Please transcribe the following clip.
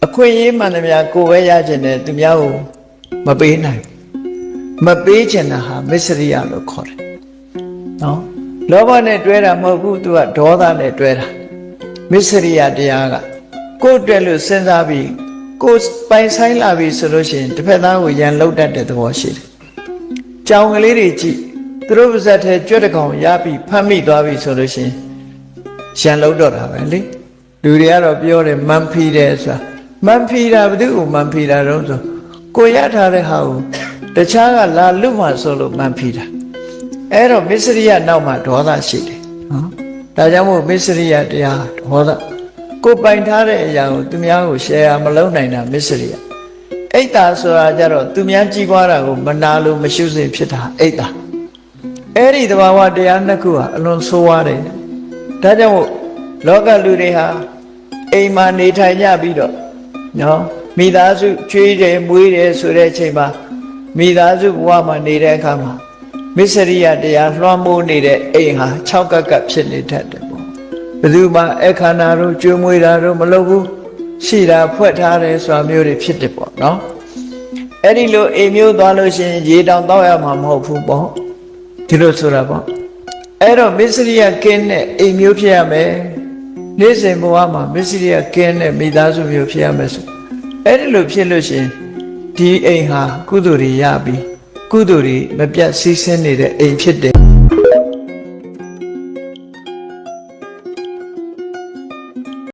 အခွင့်အရေးမှန်သမျှကိုယ်ပဲရခြင်းနဲ့သူများကိုမပေးနိုင်မပေးချင်တာဟာမစ္စရိယလို့ခေါ်တယ်နော်လောဘနဲ့တွဲတာမဟုတ်ဘူးသူကဒေါသနဲ့တွဲတာမစ္စရိယတရားကကိုယ်အတွက်လို့စဉ်းစားပြီးကိုယ်ပိုင်ဆိုင်လာပြီဆိုလို့ရှိရင်တစ်ဖက်သားကိုရန်လောက်တတ်တဲ့သဘောရှိတယ်ကြောင်ကလေးတွေကြည့်သူတို့ပါဇက်ထဲကြွက်တကောင်ရပြီးဖမ်းမိသွားပြီဆိုလို့ရှိရင်ရန်လောက်တော့တာပဲလေလူတွေကတော့ပြောတယ်မန်ဖီတယ်ဆိုတာမန်ဖီတာဘယ်သူ့ကိုမန်ဖီတာတော့ဆိုကိုရထားတဲ့ဟာကိုတခြားကလာလွတ်မှဆိုလို့မန်ဖီတာအဲ့တော့မစ္စရိယနောက်မှာဒေါသရှိတယ်နော်ဒါကြောင့်မို့မစ္စရိယတရားဒေါသကိုပိုင်ထားတဲ့အရာကိုသူများကို share မလုပ်နိုင်တာမစ္စရိယအိတ်တာဆိုတာကြတော့သူများကြီးပွားတာကိုမနာလို့မရှုစိတ်ဖြစ်တာအိတ်တာအဲ့ဒီသဘာဝတရားနှစ်ခုဟာအလွန်ဆိုးဝါးတယ်ဒါကြောင့်မို့လောကလူတွေဟာအိမ်မှာနေထိုင်ကြပြီးတော့နော်မိသားစုချွေးတယ်မွေးတယ်ဆိုတဲ့အချိန်မှာမိသားစုဘဝမှာနေတဲ့အခါမှာမစ္စရိယတရားလွှမ်းမိုးနေတဲ့အိမ်ဟာ6ကပ်ကပ်ဖြစ်နေတတ်တယ်ပေါ့ဘယ်သူမှအခန္ဓာတို့ကျွေးမွေးတာတို့မလုပ်ဘူးရှိတာဖွဲ့ထားတယ်ဆိုတာမျိုးတွေဖြစ်တယ်ပေါ့နော်အဲ့ဒီလိုအိမ်မျိုးသွားလို့ရှိရင်ရေတောင်တောက်ရမှာမဟုတ်ဘူးပေါ့ဒီလိုဆိုတာပေါ့အဲ့တော့မစ္စရိယကင်းတဲ့အိမ်မျိုးဖြစ်ရမယ်နေ့စဉ်ဘဝမှာမစ္စရိယကင်းတဲ့မိသားစုမျိုးဖြစ်ရမယ်ဆိုအဲ့ဒီလိုဖြစ်လို့ရှိရင်ဒီအိမ်ဟာကုသိုလ်တွေရပြီးကုသိုလ်တွေမပြတ်စီးဆင်းနေတဲ့အိမ်ဖြစ်တယ်